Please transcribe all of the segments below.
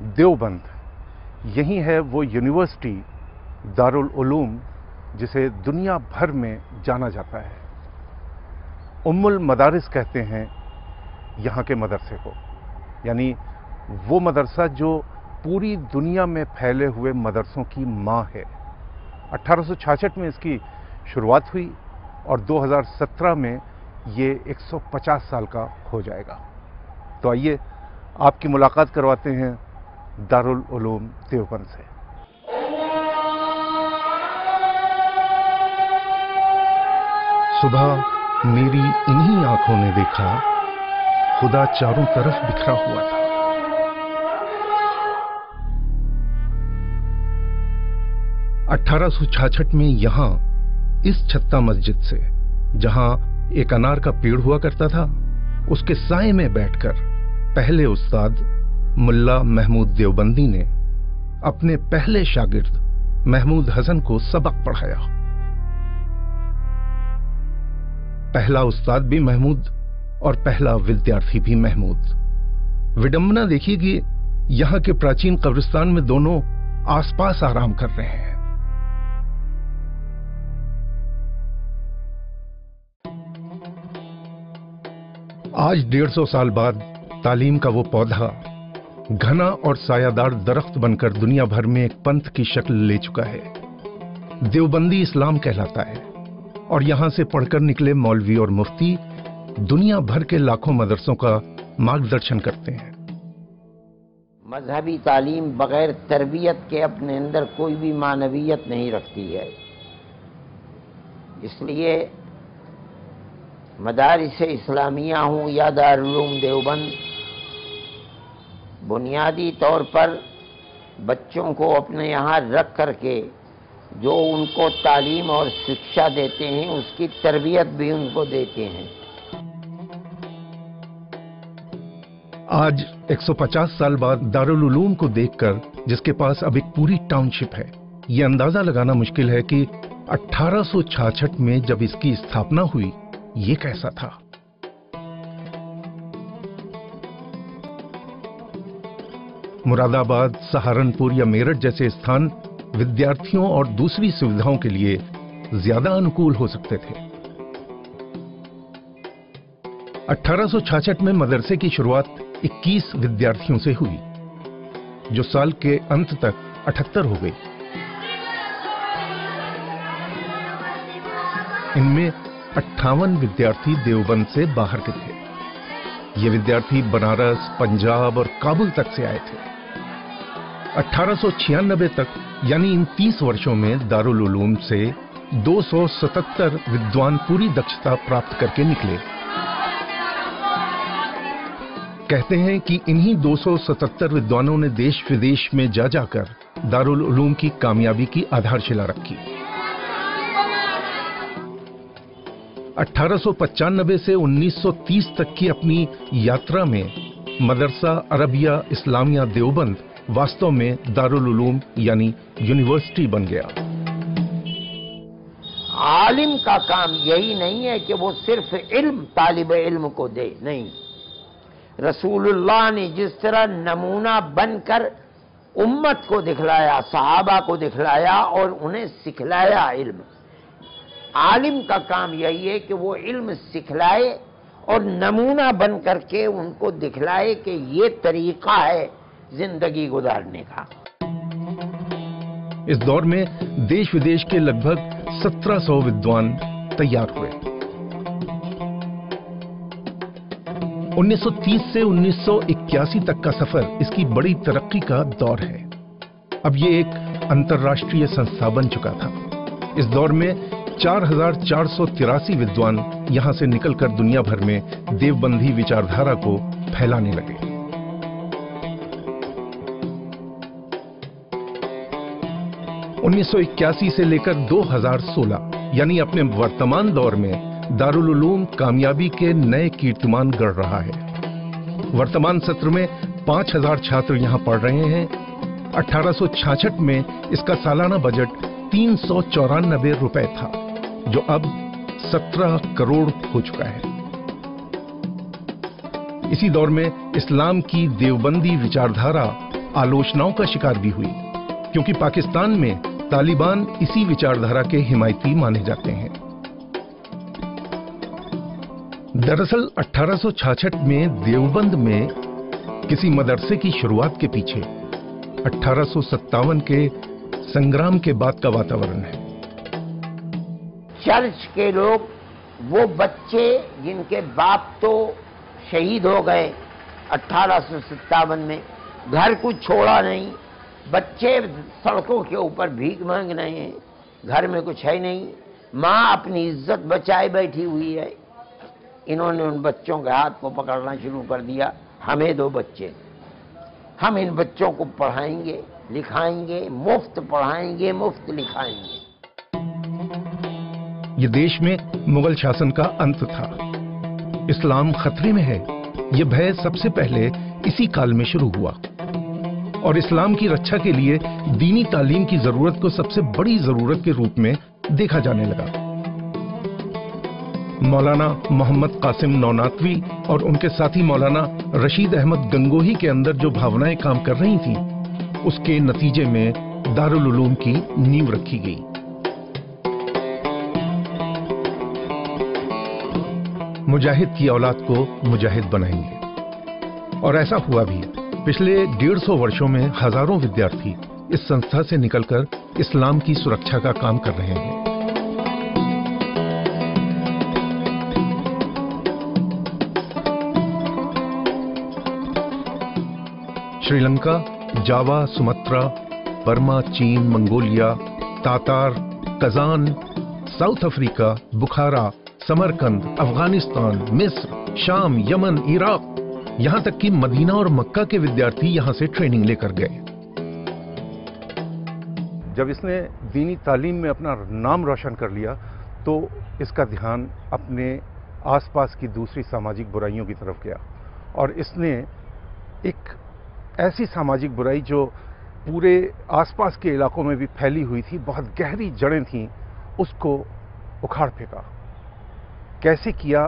देवबंद, यही है वो यूनिवर्सिटी दारुल उलूम जिसे दुनिया भर में जाना जाता है। उम्मुल मदारिस कहते हैं यहाँ के मदरसे को, यानी वो मदरसा जो पूरी दुनिया में फैले हुए मदरसों की माँ है। 1866 में इसकी शुरुआत हुई और 2017 में ये 150 साल का हो जाएगा। तो आइए आपकी मुलाकात करवाते हैं दारुल उलूम देवबंद से। सुबह मेरी इन्हीं आंखों ने देखा खुदा चारों तरफ बिखरा हुआ था। (1866) में यहां इस छत्ता मस्जिद से, जहां एक अनार का पेड़ हुआ करता था, उसके साए में बैठकर पहले उस्ताद मुल्ला महमूद देवबंदी ने अपने पहले शागिर्द महमूद हसन को सबक पढ़ाया। पहला उस्ताद भी महमूद और पहला विद्यार्थी भी महमूद। विडंबना देखिए कि यहां के प्राचीन कब्रिस्तान में दोनों आसपास आराम कर रहे हैं। आज 150 साल बाद तालीम का वो पौधा घना और सायादार दरख्त बनकर दुनिया भर में एक पंथ की शक्ल ले चुका है। देवबंदी इस्लाम कहलाता है और यहां से पढ़कर निकले मौलवी और मुफ्ती दुनिया भर के लाखों मदरसों का मार्गदर्शन करते हैं। मजहबी तालीम बगैर तरबियत के अपने अंदर कोई भी मानवियत नहीं रखती है। इसलिए मदारिस इस्लामिया हूँ या दारुल उलूम देवबंद, बुनियादी तौर पर बच्चों को अपने यहाँ रख करके जो उनको तालीम और शिक्षा देते हैं उसकी तरबियत भी उनको देते हैं। आज 150 साल बाद दारुल उलूम को देखकर, जिसके पास अब एक पूरी टाउनशिप है, ये अंदाजा लगाना मुश्किल है कि 1866 में जब इसकी स्थापना हुई ये कैसा था। मुरादाबाद, सहारनपुर या मेरठ जैसे स्थान विद्यार्थियों और दूसरी सुविधाओं के लिए ज्यादा अनुकूल हो सकते थे। 1866 में मदरसे की शुरुआत 21 विद्यार्थियों से हुई, जो साल के अंत तक 78 हो गई। इनमें 58 विद्यार्थी देवबंद से बाहर के थे। ये विद्यार्थी बनारस, पंजाब और काबुल तक से आए थे। 1896 तक, यानी इन 30 वर्षों में दारुल उलूम से 277 विद्वान पूरी दक्षता प्राप्त करके निकले। कहते हैं कि इन्हीं 277 विद्वानों ने देश विदेश में जा जाकर दारुल उलूम की कामयाबी की आधारशिला रखी। 1895 से 1930 तक की अपनी यात्रा में मदरसा अरबिया इस्लामिया देवबंद वास्तव में दारुल उलूम यानी यूनिवर्सिटी बन गया। आलिम का काम यही नहीं है कि वो सिर्फ इल्म तालिब इल्म को दे, नहीं। रसूलुल्लाह ने जिस तरह नमूना बनकर उम्मत को दिखलाया, सहाबा को दिखलाया और उन्हें सिखलाया इल्म, आलिम का काम यही है कि वो इल्म सिखलाए और नमूना बन करके उनको दिखलाए कि ये तरीका है जिंदगी गुजारने का। इस दौर में देश विदेश के लगभग 1700 विद्वान तैयार हुए। 1930 से 1981 तक का सफर इसकी बड़ी तरक्की का दौर है। अब ये एक अंतर्राष्ट्रीय संस्था बन चुका था। इस दौर में 4483 विद्वान यहां से निकलकर दुनिया भर में देवबंदी विचारधारा को फैलाने लगे। उन्नीस सौ 81 से लेकर 2016, यानी अपने वर्तमान दौर में दारुल उलूम कामयाबी के नए कीर्तिमान गढ़ रहा है। वर्तमान सत्र में 5000 छात्र यहां पढ़ रहे हैं। 1866 में इसका सालाना बजट 394 रुपए था, जो अब 17 करोड़ हो चुका है। इसी दौर में इस्लाम की देवबंदी विचारधारा आलोचनाओं का शिकार भी हुई, क्योंकि पाकिस्तान में तालिबान इसी विचारधारा के हिमायती माने जाते हैं। दरअसल 1866 में देवबंद में किसी मदरसे की शुरुआत के पीछे 1857 के संग्राम के बाद का वातावरण है। चर्च के लोग, वो बच्चे जिनके बाप तो शहीद हो गए 1857 में, घर कुछ छोड़ा नहीं, बच्चे सड़कों के ऊपर भीख मांग रहे हैं, घर में कुछ है नहीं, माँ अपनी इज्जत बचाए बैठी हुई है। इन्होंने उन बच्चों के हाथ को पकड़ना शुरू कर दिया, हमें दो बच्चे, हम इन बच्चों को पढ़ाएंगे लिखाएंगे, मुफ्त पढ़ाएंगे मुफ्त लिखाएंगे। ये देश में मुगल शासन का अंत था। इस्लाम खतरे में है, ये भय सबसे पहले इसी काल में शुरू हुआ और इस्लाम की रक्षा के लिए दीनी तालीम की जरूरत को सबसे बड़ी जरूरत के रूप में देखा जाने लगा। मौलाना मोहम्मद कासिम नौनातवी और उनके साथी मौलाना रशीद अहमद गंगोही के अंदर जो भावनाएं काम कर रही थीं, उसके नतीजे में दारुल उलूम की नींव रखी गई। मुजाहिद की औलाद को मुजाहिद बनाएंगे, और ऐसा हुआ भी। पिछले 150 वर्षों में हजारों विद्यार्थी इस संस्था से निकलकर इस्लाम की सुरक्षा का काम कर रहे हैं। श्रीलंका, जावा, सुमात्रा, बर्मा, चीन, Mongolia, Tatar, Kazan, South Africa, Bukhara, Samarkand, Afghanistan, मिस्र, शाम, यमन, इराक, यहां तक कि मदीना और मक्का के विद्यार्थी यहां से ट्रेनिंग लेकर गए। जब इसने दीनी तालीम में अपना नाम रोशन कर लिया, तो इसका ध्यान अपने आसपास की दूसरी सामाजिक बुराइयों की तरफ गया, और इसने एक ऐसी सामाजिक बुराई जो पूरे आसपास के इलाकों में भी फैली हुई थी, बहुत गहरी जड़ें थीं, उसको उखाड़ फेंका। कैसे किया,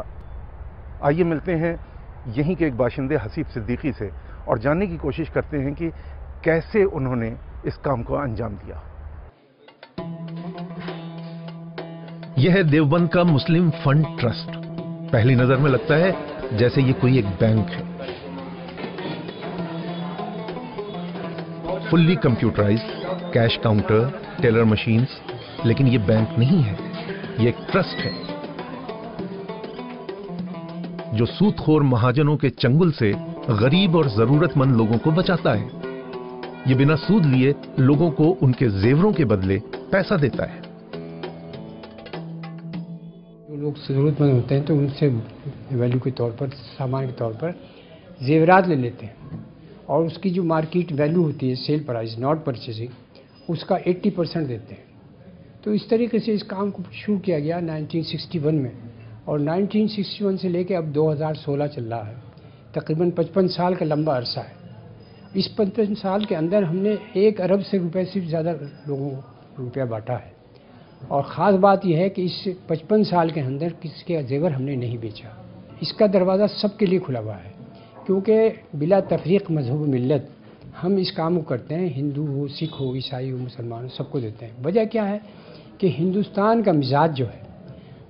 आइए मिलते हैं यहीं के एक बाशिंदे हसीब सिद्दीकी से और जानने की कोशिश करते हैं कि कैसे उन्होंने इस काम को अंजाम दिया। यह है देवबंद का मुस्लिम फंड ट्रस्ट। पहली नजर में लगता है जैसे ये कोई एक बैंक है। Fully computerised, cash counter, teller machines, लेकिन ये बैंक नहीं है, ये एक ट्रस्ट है जो सूदखोर महाजनों के चंगुल से गरीब और जरूरतमंद लोगों को बचाता है। ये बिना सूद लिए लोगों को उनके जेवरों के बदले पैसा देता है। जो लोग जरूरतमंद होते हैं तो उनसे वैल्यू के तौर पर, सामान के तौर पर जेवरात ले लेते हैं, और उसकी जो मार्केट वैल्यू होती है, सेल प्राइस नॉट परचेजिंग, उसका 80% देते हैं। तो इस तरीके से इस काम को शुरू किया गया 1961 में, और 1961 से लेकर अब 2016 चल रहा है। तकरीबन 55 साल का लंबा अरसा है। इस 55 साल के अंदर हमने 1 अरब से रुपए से ज़्यादा लोगों को रुपया बांटा है, और ख़ास बात यह है कि इस 55 साल के अंदर किसी के जेवर हमने नहीं बेचा। इसका दरवाज़ा सबके लिए खुला हुआ है, क्योंकि बिला तफरीक मजहब मिल्लत हम इस काम को करते हैं। हिंदू हो, सिख हो, ईसाई हो, मुसलमान हो, सबको देते हैं। वजह क्या है कि हिंदुस्तान का मिजाज जो है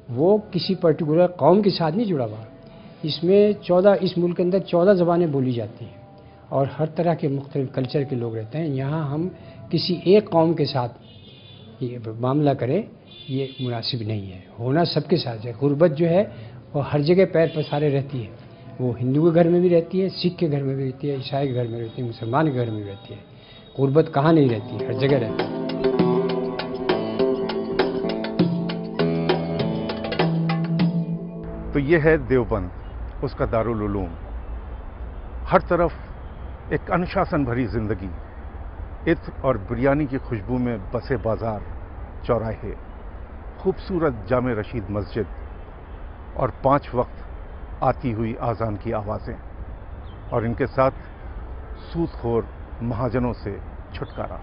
वो किसी पर्टिकुलर कौम के साथ नहीं जुड़ा हुआ। इसमें 14, इस मुल्क के अंदर 14 ज़बानें बोली जाती हैं, और हर तरह के मुख्तलिफ कल्चर के लोग रहते हैं। यहाँ हम किसी एक कौम के साथ ये मामला करें, ये मुनासिब नहीं है। होना सबके साथ है। गुर्बत जो है वो हर जगह पैर पसारे रहती है। वो हिंदू के घर में भी रहती है, सिख के घर में भी रहती है, ईसाई के घर में रहती है, मुसलमान के घर में भी रहती है। गुर्बत कहाँ नहीं रहती, हर जगह रहती है। तो ये है देवबंद, उसका दारुल उलूम। हर तरफ एक अनुशासन भरी जिंदगी, इत्र और बिरयानी की खुशबू में बसे बाजार, चौराहे, खूबसूरत जामे रशीद मस्जिद, और 5 वक्त आती हुई आज़ान की आवाज़ें, और इनके साथ सूदखोर महाजनों से छुटकारा।